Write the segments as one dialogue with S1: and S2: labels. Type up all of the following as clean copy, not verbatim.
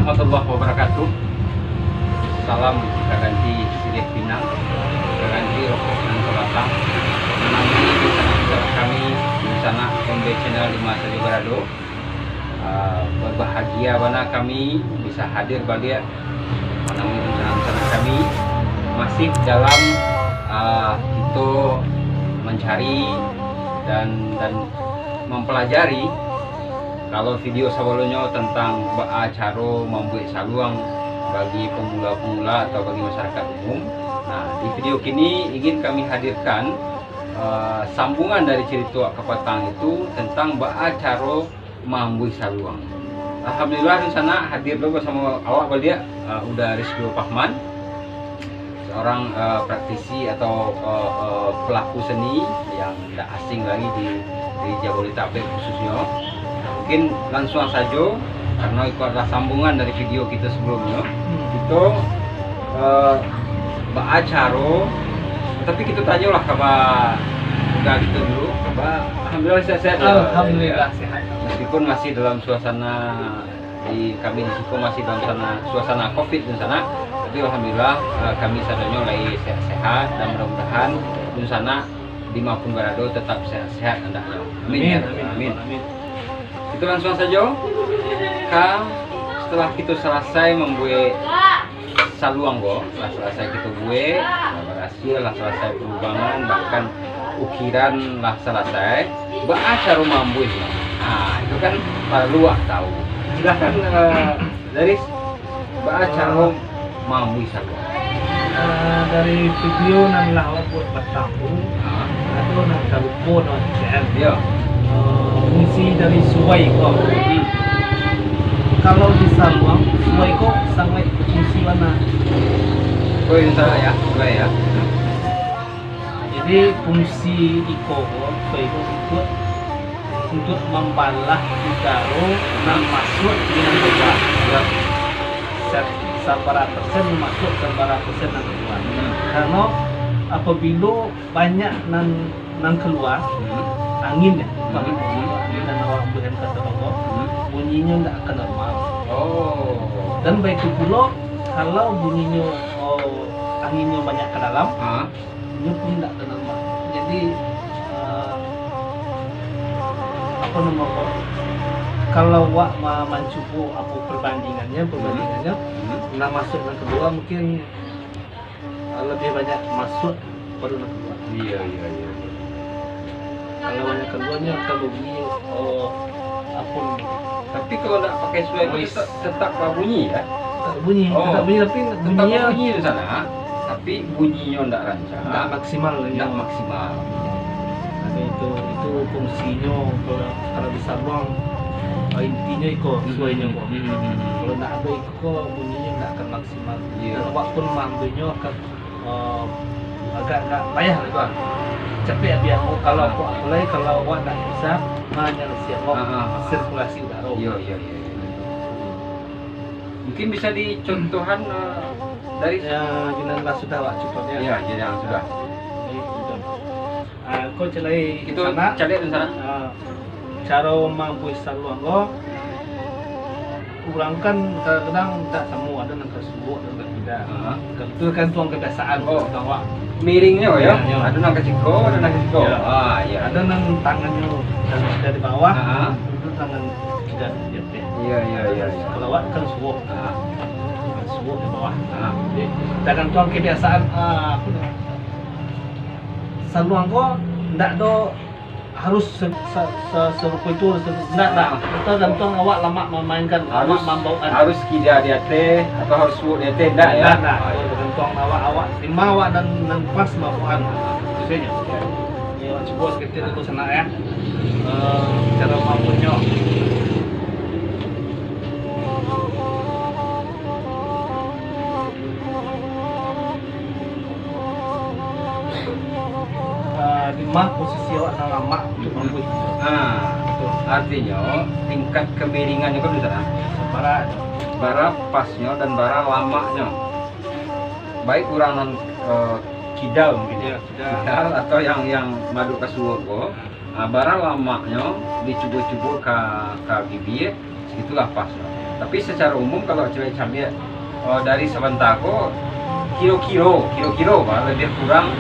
S1: warahmatullahi wabarakatuh. Salam kaganti Sidik Pinang, kaganti Rokok dan Selatang. Menangi di sana kami di sana MB Channel 5 Saja Berado. Berbahagia mana kami bisa hadir balik menangi di sana kami masih dalam itu mencari dan mempelajari kalau video sebelumnya tentang cara membuat saluang bagi pemula-pemula atau bagi masyarakat umum. Nah, di video kini ingin kami hadirkan sambungan dari cerita Kapatang itu tentang cara membuat saluang. Alhamdulillah di sana hadir dulu bersama awak Baldia, udah Rizky Fahman, seorang praktisi atau pelaku seni yang tidak asing lagi di Jabodetabek khususnya. Mungkin langsung saja karena itu adalah sambungan dari video kita sebelumnya. Itu acara, tapi kita tanyalah kabar udah gitu dulu. Alhamdulillah sehat.
S2: Alhamdulillah sehat.
S1: Meskipun masih dalam suasana kami di situ masih dalam suasana COVID di sana, tapi alhamdulillah kami sadarnya lagi sehat dan mudah-mudahan di sana dimanapun berada tetap sehat-sehat hendaknya. Amin. Itu langsung saja. Setelah kita selesai membuat saluang setelah selesai kita buat, berhasil lah selesai perubahan, bahkan ukiran lah selesai, cara membuat. Nah, itu kan perlu tahu. Silahkan dari cara membuat saluang.
S2: Dari video nang lah buat bertamu, atau nang kalupon atau CM.
S1: Ya.
S2: Fungsi dari sungai kok. Kalau di saluang, sungai kok sangat fungsi mana?
S1: Oh insya ya, sungai ya.
S2: Jadi fungsi sungai itu untuk membalah udara yang masuk dengan bebas. Seberapa persen masuk, seberapa persen yang keluar. Karena apabila banyak yang keluar, angin ya, angin dan awak bukan kata tonggo, bunyinya tidak akan normal. Dan baik pula kalau bunyinya anginnya banyak ke dalam, bunyinya pun tidak akan normal. Jadi apa namanya? Kalau awak mencoba apa perbandingannya, nah masuk yang kedua mungkin lebih banyak masuk baru yang kedua.
S1: Iya.
S2: Kalau banyak keduanya kalau bunyi apa?
S1: Tapi kalau tidak pakai suai itu tetap bunyi ya?
S2: Tak bunyi, tetap bunyi tapi bunyinya
S1: bunyi di sana, tapi bunyinya tidak lancar.
S2: Tidak maksimal.
S1: Tidak maksimal.
S2: Tapi itu fungsinya kalau bisa buang intinya ikut suainya kok. Kalau tidak ada ikut bunyinya tidak akan maksimal. Walaupun mampunya akan agak payah itu. Capek biar kalau apalagi kalau awak tak bisa menyelesaikan sirkulasi udara.
S1: Iya. Mungkin bisa dicontohkan dari
S2: jenazah sudah awak contohnya.
S1: Iya, jenazah sudah.
S2: Kau celai
S1: itu cari di sana.
S2: Cara mampu saluang kau kurangkan kadang-kadang tak semua ada yang kesubuh ada yang tidak. Itu kan tuang kebiasaan awak.
S1: Miringnya ya? Ada nang keciko, ada nang keciko.
S2: Iya. Ada nang tangannya dari bawah, itu tangan tidak di atas.
S1: Iya.
S2: Kalau awak kan subuh, subuh di bawah. Jadi jangan tuang kebiasaan saluang kau tidak do harus serupa itu tidak. Atau dan tuang awak lama memainkan,
S1: harus kida di atas atau harus subuh di atas tidak ya?
S2: Dan tuang awak lima awak dan pas mabuan biasanya. Ya coba sekitar itu sana ya. Cara mampunya. Lima posisi awak nang lama untuk mampu.
S1: Artinya tingkat kemiringan juga di sana. Bara pasnya dan bara lamanya. Baik kurang kidal mungkin ya, kidal atau yang madu kasuwogo. Bara lamanya dicubu-cubu ke bibir, itulah pas. Tapi secara umum kalau cewek cambiar dari Sabantako kilo-kilo Pak, lebih kurang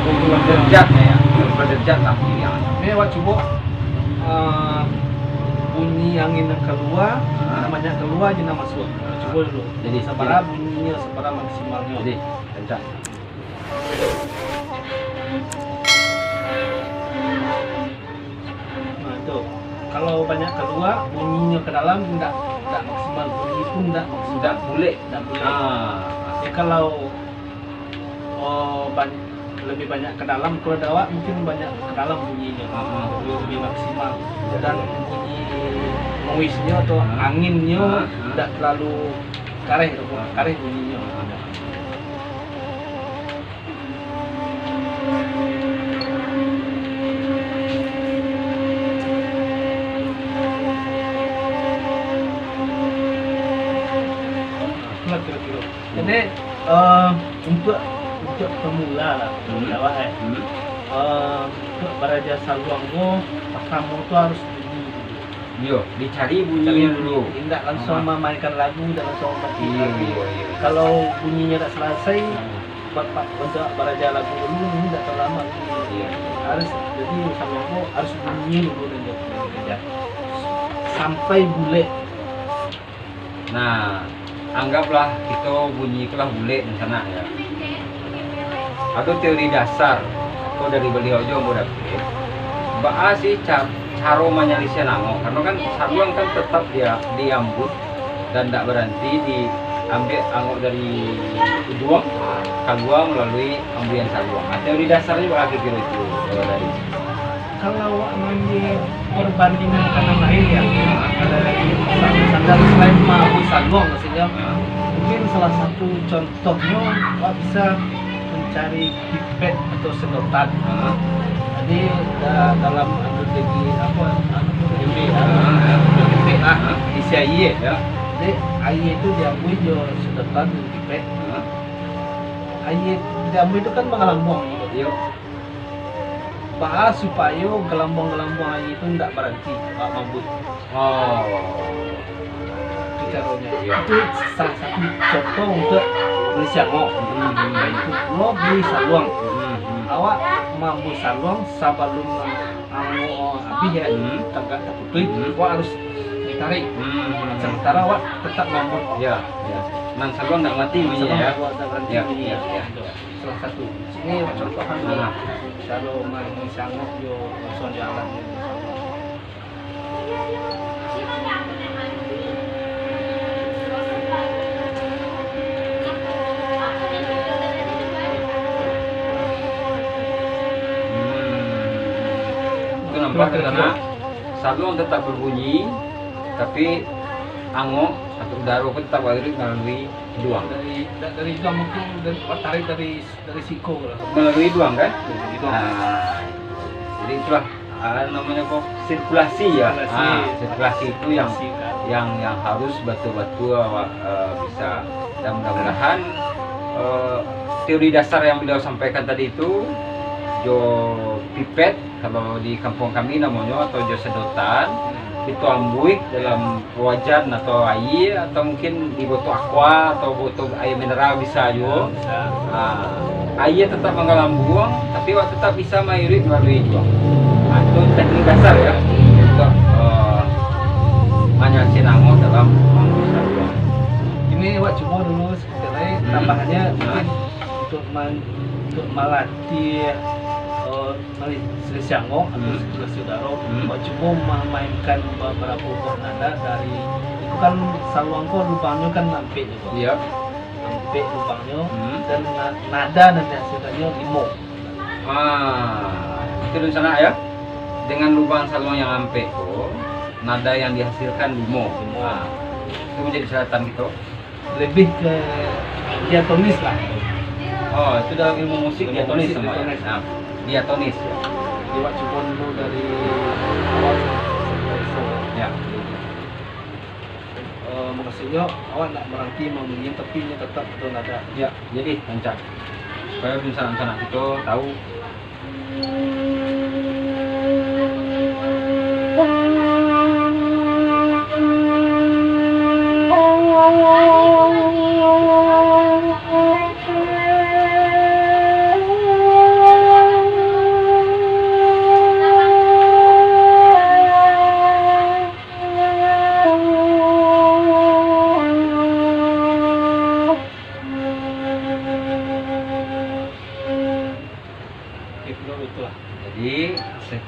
S1: 20 derajatnya ya, 20 derajat lah pilihan.
S2: Ini awak coba bunyi angin yang keluar, namanya keluar je nama masuk. Coba dulu.
S1: Jadi
S2: separa bunyinya, separa maksimalnya.
S1: Jadi kencang.
S2: Nah itu, kalau banyak keluar bunyinya ke dalam tidak maksimal, bunyi pun tidak
S1: Sudah boleh.
S2: boleh.
S1: Ah,
S2: Jadi kalau lebih banyak ke dalam, kalau dawak mungkin banyak ke dalam bunyinya, lebih maksimal, dan bunyi noise-nya atau anginnya tidak terlalu kareh bunyinya. Itulah kira-kira. Jadi untuk pemula lah, Jawa untuk Baraja Saluangmu pertama itu harus bunyi dulu.
S1: Yo, dicari bunyinya dulu.
S2: Tidak langsung memainkan lagu, tidak langsung memainkan
S1: Iya,
S2: lagu.
S1: iya.
S2: Kalau bunyinya tidak selesai, untuk Baraja lagu dulu ini tidak terlama.
S1: Iya.
S2: Harus, jadi Saluangmu harus bunyi dulu dan kerja sampai bule.
S1: Nah, anggaplah kita bunyi itulah bule di sana ya. Atau teori dasar atau dari beliau aja mau dapet. Baa sih caro menyalisnya nangok, karena kan saluang kan tetap dia diambut dan tidak berhenti diambil angok dari ujung keluar melalui ambian saluang. Nah, teori dasarnya bagaimana kira itu dari
S2: Kalau ambil perbandingan kanan lain ya, ada standar selain mampu Saluang maksudnya, mungkin salah satu contohnya Wak bisa mencari pipet atau sedotan. Jadi dalam strategi apa isi air ya. Jadi air itu diambil jo sedotan dan pipet. Air diambil itu kan mengalambung gitu. Bahas supaya gelambung-gelambung air itu tidak berhenti Pak Mambut.
S1: Oh,
S2: Itu caranya.
S1: Iya.
S2: Itu salah satu contoh untuk beli siangok. Itu lo beli saluang. Awak mampu saluang sebelum habis ya tegak terputus. Awak harus ditarik. Sementara awak tetap mampu.
S1: ya, ya. Nang saluang nggak mati bunyinya ya.
S2: Awak tak berhenti
S1: Ya,
S2: bunyi.
S1: ya, ya.
S2: Salah satu. Ini contohan
S1: Nah.
S2: kalau main sangok yo langsung jalan.
S1: Itu nampak ke sana saluang tetap berbunyi, tapi angok atau udara pun tetap balik melalui duang.
S2: Dari juga mungkin tarik dari siko lah.
S1: Melalui duang kan?
S2: Dari duang.
S1: Nah, jadi itulah namanya kok sirkulasi ya. Sirkulasi itu yang harus betul-betul bisa, dan mudah-mudahan teori dasar yang beliau sampaikan tadi itu jo pipet kalau di kampung kami namanya, atau jo sedotan itu ambuik dalam wajan atau air, atau mungkin di botol aqua atau botol air mineral bisa juga. Nah, air tetap mengalambung, tapi waktu tetap bisa mengirit melalui juang. Nah, itu teknik dasar ya untuk menyalurkan angin dalam mangsa juang.
S2: Ini Wak coba dulu sebenarnya tambahannya mungkin untuk melatih selisih angok atau sirkulasi udara. Wak coba memainkan beberapa buah nada dari itu kan saluangko lubangnya kan nampik juga.
S1: Iya.
S2: Nampik lubangnya dan nada dan hasilnya limo.
S1: Itu di sana ya. Dengan lubang saluang yang ampe itu, nada yang dihasilkan limo. Nah, itu menjadi syaratan gitu.
S2: Lebih ke diatonis lah.
S1: Oh, itu dalam ilmu musik
S2: Ilmu
S1: diatonis
S2: musik,
S1: semua ya.
S2: diatonis.
S1: Nah, diatonis ya.
S2: Jadi Wak coba dulu dari awal sampai selesai.
S1: Ya.
S2: Maksudnya awak nak berhenti membunyi tapi ini tetap betul nada.
S1: Ya, jadi lancar. Supaya bisa anak itu tahu.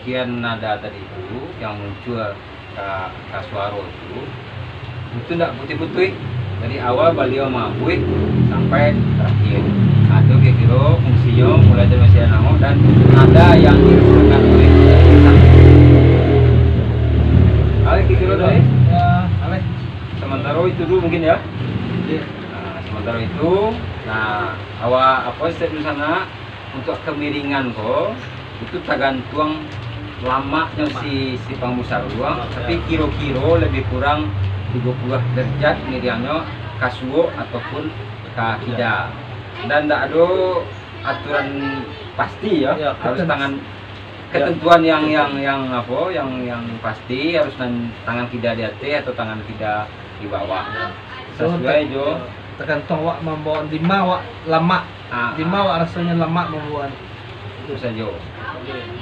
S1: sekian nada tadi itu yang muncul ke suara itu tidak putih-putih dari awal beliau mabui sampai terakhir. Itu kira fungsinya mulai dari Mesia Namo dan nada yang dirasakan oleh kita. Alek kira dari
S2: Alek.
S1: sementara itu dulu mungkin ya. Nah, sementara itu, awal apa step di sana untuk kemiringan kok itu tergantung lamanya si pangmusar ruang, tapi kiro-kiro lebih kurang 30 derajat miringnya kasuo ataupun kida. Dan tidak ada aturan pasti ya, harus tangan ketentuan yang pasti harus tangan kida di atas atau tangan kida di bawah. Sesuai jo
S2: tergantung wak membawa lima wak lama, lima wak rasanya lama membuat
S1: itu saja.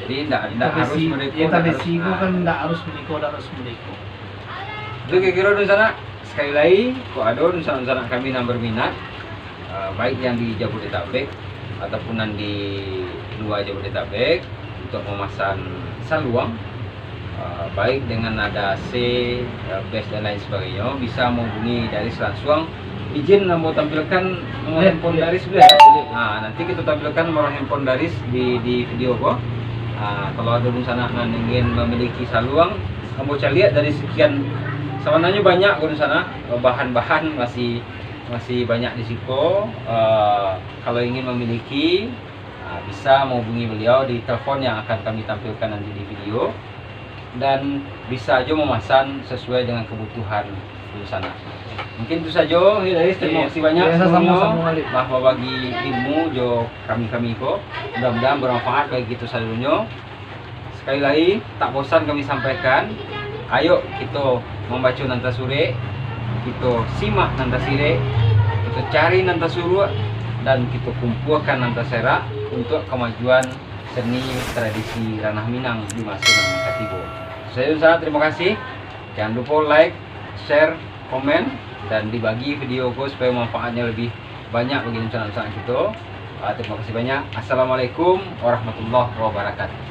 S1: Jadi tidak harus meniko.
S2: Ya tradisi itu kan tidak harus meniko,
S1: Itu kira-kira di sana sekali lagi, kok ada di sana kami yang berminat, baik yang di Jabodetabek ataupun yang di luar Jabodetabek untuk memasang saluang, baik dengan nada C, bass dan lain sebagainya, bisa menghubungi dari langsung. Izin mau tampilkan nomor handphone Daris sudah ya? Nah, nanti kita tampilkan nomor handphone Daris di video kok. Kalau ada di sana yang ingin memiliki saluang, kamu bisa lihat dari sekian sebenarnya banyak di sana bahan-bahan masih banyak di situ. Kalau ingin memiliki bisa menghubungi beliau di telepon yang akan kami tampilkan nanti di video, dan bisa aja memasang sesuai dengan kebutuhan di sana. Mungkin itu saja. Terima kasih banyak
S2: sama-sama
S1: bahwa bagi ilmu jo kami kok mudah-mudahan bermanfaat bagi kita seluruhnya. Sekali lagi tak bosan kami sampaikan, ayo kita membaca Nanta Sure, kita simak Nanta Sire, kita cari Nanta Suru, dan kita kumpulkan Nanta Sera untuk kemajuan seni tradisi Ranah Minang di masa yang akan tiba. Saya terima kasih. Jangan lupa like, share, komen, dan dibagi video ko supaya manfaatnya lebih banyak bagi channel kita. Terima kasih banyak. Assalamualaikum warahmatullahi wabarakatuh.